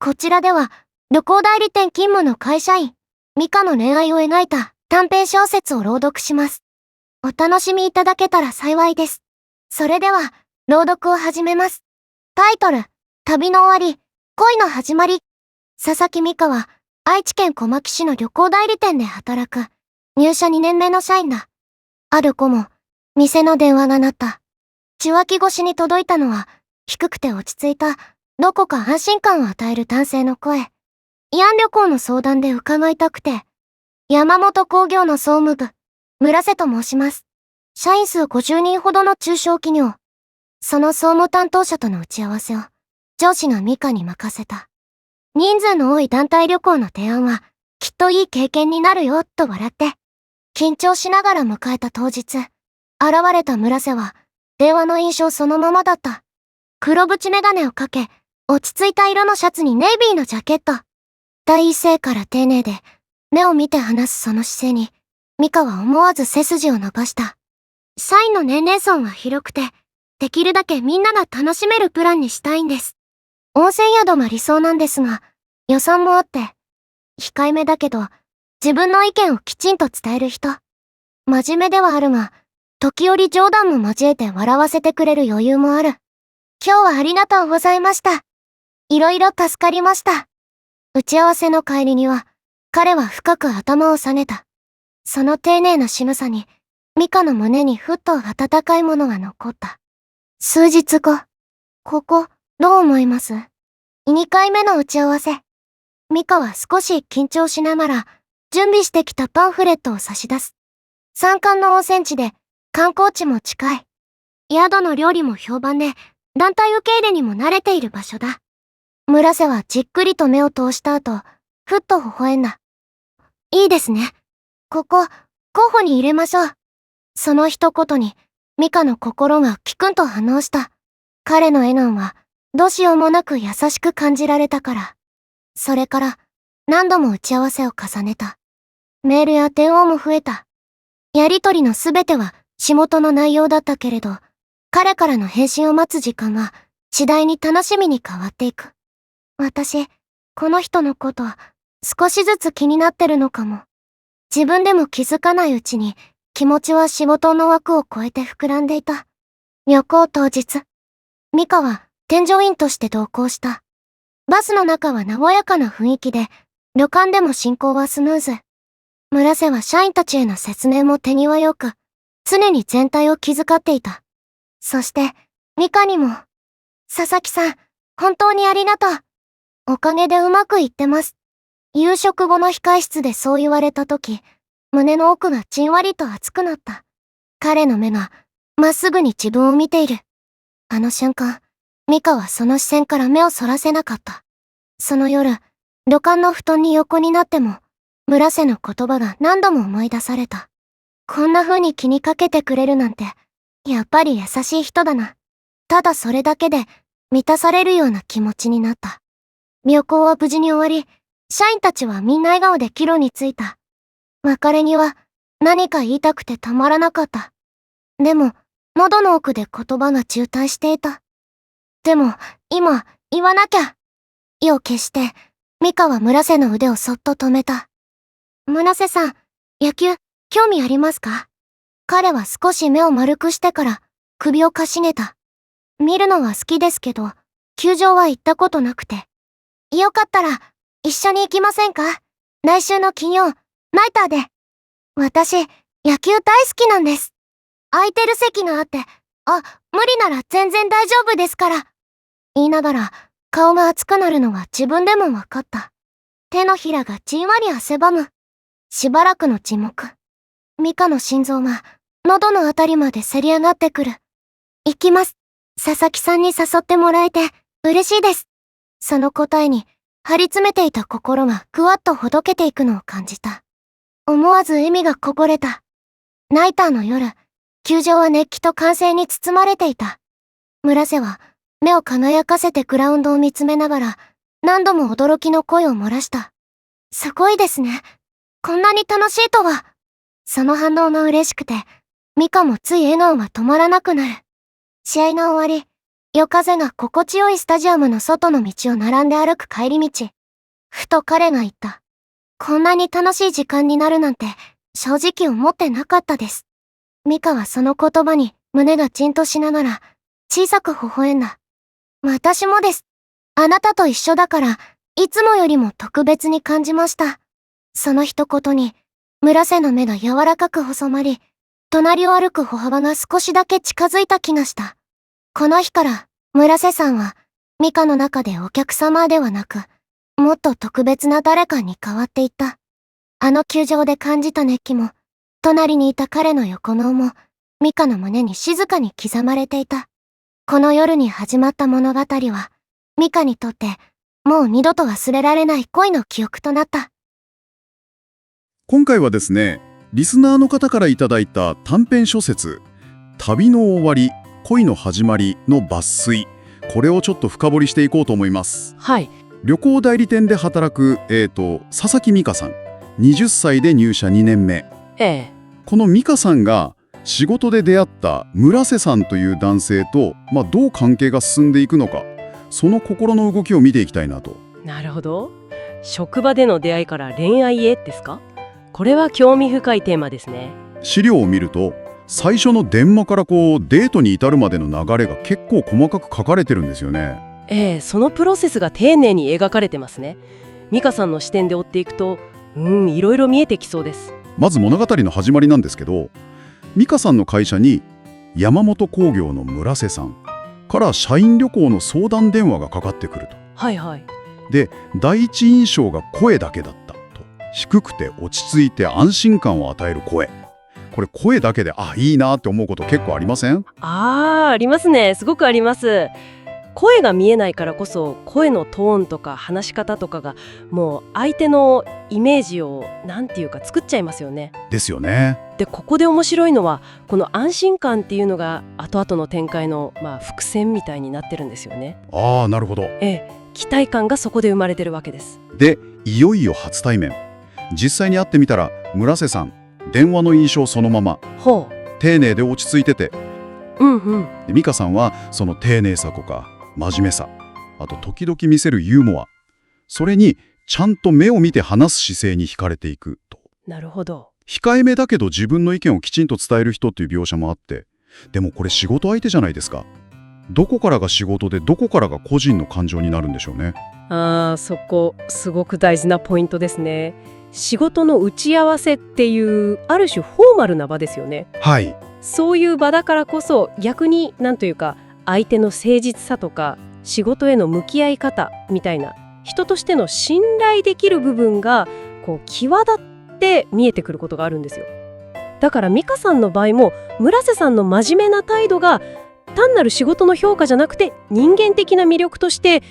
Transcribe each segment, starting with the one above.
こちらでは、旅行代理店勤務の会社員、ミカの恋愛を描いた短編小説を朗読します。お楽しみいただけたら幸いです。それでは、朗読を始めます。タイトル、旅の終わり、恋の始まり。佐々木美香は、愛知県小牧市の旅行代理店で働く、入社2年目の社員だ。ある子も、店の電話が鳴った。受話器越しに届いたのは、低くて落ち着いた、どこか安心感を与える男性の声。慰安旅行の相談で伺いたくて。山本工業の総務部、村瀬と申します。社員数50人ほどの中小企業。その総務担当者との打ち合わせを、上司がミカに任せた。人数の多い団体旅行の提案は、きっといい経験になるよ、と笑って。緊張しながら迎えた当日、現れた村瀬は、電話の印象そのままだった。黒縁メガネをかけ、落ち着いた色のシャツにネイビーのジャケット。第一声から丁寧で、目を見て話すその姿勢に、ミカは思わず背筋を伸ばした。社員の年齢層は広くて、できるだけみんなが楽しめるプランにしたいんです。温泉宿が理想なんですが、予算もあって、控えめだけど、自分の意見をきちんと伝える人。真面目ではあるが、時折冗談も交えて笑わせてくれる余裕もある。今日はありがとうございました。いろいろ助かりました。打ち合わせの帰りには、彼は深く頭を下げた。その丁寧な仕草に、ミカの胸にふっと温かいものが残った。数日後、ここ、どう思います？ 2 回目の打ち合わせ。ミカは少し緊張しながら、準備してきたパンフレットを差し出す。山間の温泉地で、観光地も近い。宿の料理も評判で、団体受け入れにも慣れている場所だ。村瀬はじっくりと目を通した後、ふっと微笑んだ。いいですね。ここ、候補に入れましょう。その一言に、ミカの心がキクンと反応した。彼の笑顔は、どうしようもなく優しく感じられたから。それから、何度も打ち合わせを重ねた。メールや電話も増えた。やりとりのすべては仕事の内容だったけれど、彼からの返信を待つ時間は次第に楽しみに変わっていく。私、この人のこと、少しずつ気になってるのかも。自分でも気づかないうちに気持ちは仕事の枠を超えて膨らんでいた。旅行当日、ミカは添乗員として同行した。バスの中は和やかな雰囲気で、旅館でも進行はスムーズ。村瀬は社員たちへの説明も手際よく、常に全体を気遣っていた。そして、ミカにも、佐々木さん、本当にありがとう。おかげでうまくいってます。夕食後の控室でそう言われたとき、胸の奥がじんわりと熱くなった。彼の目が、まっすぐに自分を見ている。あの瞬間、ミカはその視線から目をそらせなかった。その夜、旅館の布団に横になっても、村瀬の言葉が何度も思い出された。こんな風に気にかけてくれるなんて、やっぱり優しい人だな。ただそれだけで、満たされるような気持ちになった。旅行は無事に終わり、社員たちはみんな笑顔で帰路に着いた。別れには、何か言いたくてたまらなかった。でも、喉の奥で言葉が渋滞していた。でも、今、言わなきゃ。意を決して、ミカは村瀬の腕をそっと止めた。村瀬さん、野球、興味ありますか？彼は少し目を丸くしてから、首をかしげた。見るのは好きですけど、球場は行ったことなくて。よかったら、一緒に行きませんか？来週の金曜、ナイターで。私、野球大好きなんです。空いてる席があって、無理なら全然大丈夫ですから。言いながら、顔が熱くなるのは自分でも分かった。手のひらがじんわり汗ばむ。しばらくの沈黙。ミカの心臓が喉のあたりまでせり上がってくる。行きます。佐々木さんに誘ってもらえて嬉しいです。その答えに張り詰めていた心がぐわっとほどけていくのを感じた。思わず笑みがこぼれた。ナイターの夜、球場は熱気と歓声に包まれていた。村瀬は目を輝かせてグラウンドを見つめながら何度も驚きの声を漏らした。すごいですね。こんなに楽しいとは。その反応が嬉しくて、ミカもつい笑顔が止まらなくなる。試合が終わり、夜風が心地よいスタジアムの外の道を並んで歩く帰り道。ふと彼が言った。こんなに楽しい時間になるなんて、正直思ってなかったです。ミカはその言葉に胸がじんとしながら、小さく微笑んだ。私もです。あなたと一緒だから、いつもよりも特別に感じました。その一言に、村瀬の目が柔らかく細まり、隣を歩く歩幅が少しだけ近づいた気がした。この日から、村瀬さんは、ミカの中でお客様ではなく、もっと特別な誰かに変わっていった。あの球場で感じた熱気も、隣にいた彼の横脳も、ミカの胸に静かに刻まれていた。この夜に始まった物語は、ミカにとって、もう二度と忘れられない恋の記憶となった。今回はですね、リスナーの方からいただいた短編諸説、旅の終わり、恋の始まりの抜粋、これをちょっと深掘りしていこうと思います。はい。旅行代理店で働く、佐々木美香さん。20歳で入社2年目。この美香さんが仕事で出会った村瀬さんという男性と、どう関係が進んでいくのか、その心の動きを見ていきたいなと。なるほど。職場での出会いから恋愛へですか？これは興味深いテーマですね。資料を見ると、最初の電話からデートに至るまでの流れが結構細かく書かれてるんですよね。そのプロセスが丁寧に描かれてますね。美香さんの視点で追っていくと、いろいろ見えてきそうです。まず物語の始まりなんですけど、美香さんの会社に山本工業の村瀬さんから社員旅行の相談電話がかかってくると。はいはい。で、第一印象が声だけだったと。低くて落ち着いて安心感を与える声。これ声だけでいいなって思うこと結構ありません？ありますね。すごくあります。声が見えないからこそ、声のトーンとか話し方とかがもう相手のイメージを作っちゃいますよね。ですよね。で、ここで面白いのは、この安心感っていうのが後々の展開の伏線みたいになってるんですよね。なるほど。期待感がそこで生まれてるわけです。で、いよいよ初対面。実際に会ってみたら、村瀬さん電話の印象そのまま。丁寧で落ち着いてて。で、美香さんはその丁寧さとか真面目さ、あと時々見せるユーモア、それにちゃんと目を見て話す姿勢に惹かれていくと。なるほど。控えめだけど自分の意見をきちんと伝える人っていう描写もあって、でもこれ仕事相手じゃないですか。どこからが仕事でどこからが個人の感情になるんでしょうね。そこすごく大事なポイントですね。仕事の打ち合わせっていうある種フォーマルな場ですよね。はい。そういう場だからこそ、逆に相手の誠実さとか仕事への向き合い方みたいな人としての信頼できる部分が際立って見えてくることがあるんですよ。だから美香さんの場合も村瀬さんの真面目な態度が単なる仕事の評価じゃなくて人間的な魅力として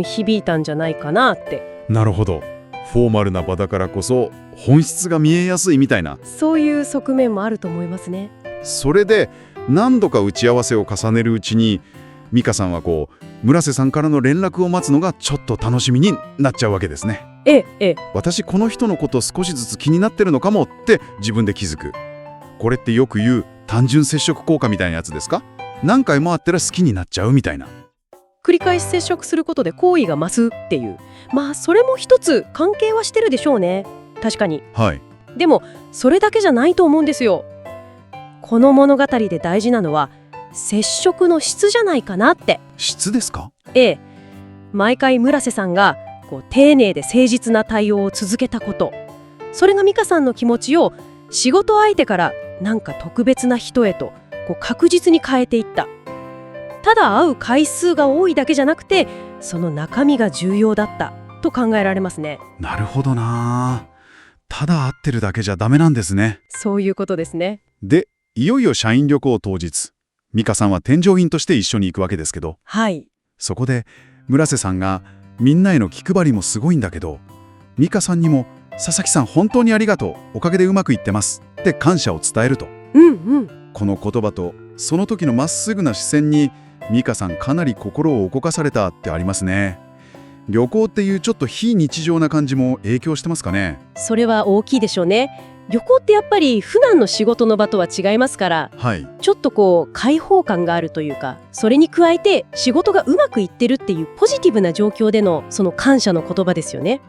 響いたんじゃないかなって。なるほど。フォーマルな場だからこそ本質が見えやすいみたいな、そういう側面もあると思いますね。それで何度か打ち合わせを重ねるうちに美香さんは村瀬さんからの連絡を待つのがちょっと楽しみになっちゃうわけですね。私この人のこと少しずつ気になってるのかもって自分で気づく。これってよく言う単純接触効果みたいなやつですか？何回も会ったら好きになっちゃうみたいな。繰り返し接触することで好意が増すっていう、それも一つ関係はしてるでしょうね。確かに。はい。でもそれだけじゃないと思うんですよ。この物語で大事なのは接触の質じゃないかなって。質ですか？毎回村瀬さんが丁寧で誠実な対応を続けたこと、それが美香さんの気持ちを仕事相手から特別な人へと確実に変えていった。ただ会う回数が多いだけじゃなくて、その中身が重要だったと考えられますね。なるほどな。ただ会ってるだけじゃダメなんですね。そういうことですね。で、いよいよ社員旅行当日、美香さんは添乗員として一緒に行くわけですけど、そこで村瀬さんがみんなへの気配りもすごいんだけど、美香さんにも佐々木さん本当にありがとう、おかげでうまくいってますって感謝を伝えると。この言葉とその時のまっすぐな視線に美香さんかなり心を動かされたってありますね。旅行っていうちょっと非日常な感じも影響してますかね。それは大きいでしょうね。旅行ってやっぱり普段の仕事の場とは違いますから、はい。ちょっと開放感があるというか、それに加えて仕事がうまくいってるっていうポジティブな状況でのその感謝の言葉ですよね。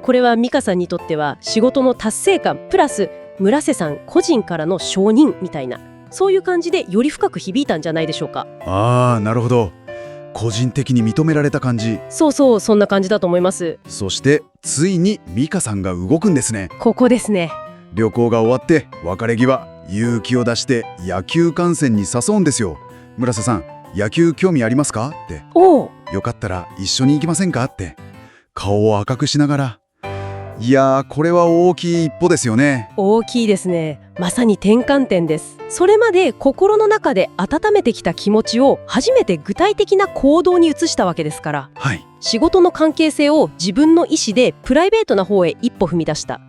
これは美香さんにとっては仕事の達成感プラス村瀬さん個人からの承認みたいな、そういう感じでより深く響いたんじゃないでしょうか。ああ、なるほど。個人的に認められた感じ。そうそう、そんな感じだと思います。そしてついに美香さんが動くんですね。ここですね。旅行が終わって別れ際、勇気を出して野球観戦に誘うんですよ。村瀬さん、野球興味ありますかって。おう。よかったら一緒に行きませんかって。顔を赤くしながら。いやー、これは大きい一歩ですよね。大きいですね。まさに転換点です。それまで心の中で温めてきた気持ちを初めて具体的な行動に移したわけですから。はい。仕事の関係性を自分の意思でプライベートな方へ一歩踏み出した。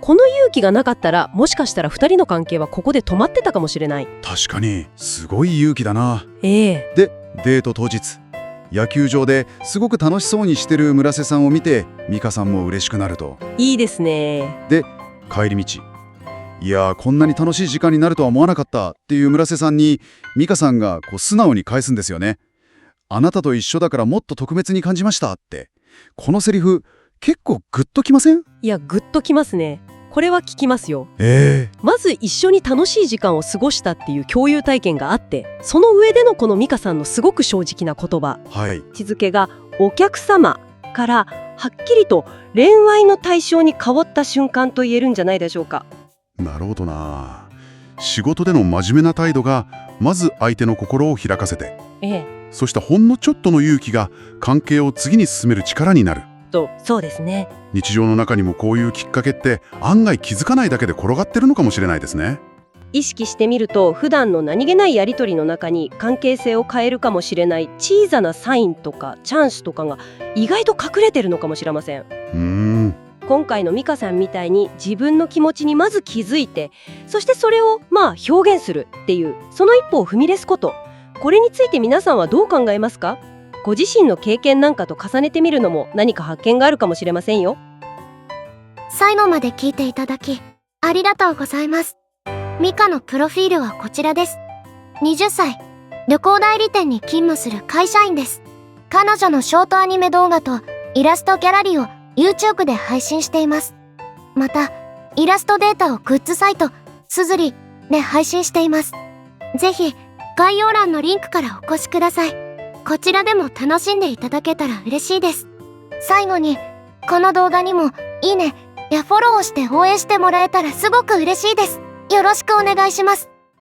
この勇気がなかったら、もしかしたら2人の関係はここで止まってたかもしれない。確かにすごい勇気だな。で、デート当日、野球場ですごく楽しそうにしてる村瀬さんを見て、美香さんも嬉しくなると。いいですね。で、帰り道、いやー、こんなに楽しい時間になるとは思わなかったっていう村瀬さんに美香さんが素直に返すんですよね。あなたと一緒だからもっと特別に感じましたって。このセリフ結構グッときません？いや、グッときますね。これは聞きますよ。まず一緒に楽しい時間を過ごしたっていう共有体験があって、その上でのこの美香さんのすごく正直な言葉。はい。位置づけがお客様からはっきりと恋愛の対象に変わった瞬間と言えるんじゃないでしょうか。なるほどな。仕事での真面目な態度がまず相手の心を開かせて、そしてほんのちょっとの勇気が関係を次に進める力になる。そうですね。日常の中にもこういうきっかけって案外気づかないだけで転がってるのかもしれないですね。意識してみると、普段の何気ないやり取りの中に関係性を変えるかもしれない小さなサインとかチャンスとかが意外と隠れてるのかもしれません。今回の美香さんみたいに自分の気持ちにまず気づいて、そしてそれを表現するっていうその一歩を踏み出すこと、これについて皆さんはどう考えますか？ご自身の経験なんかと重ねてみるのも何か発見があるかもしれませんよ。最後まで聞いていただきありがとうございます。ミカのプロフィールはこちらです。20歳、旅行代理店に勤務する会社員です。彼女のショートアニメ動画とイラストギャラリーを YouTube で配信しています。また、イラストデータをグッズサイトすずりで配信しています。ぜひ概要欄のリンクからお越しください。こちらでも楽しんでいただけたら嬉しいです。最後に、この動画にもいいねやフォローをして応援してもらえたらすごく嬉しいです。よろしくお願いします。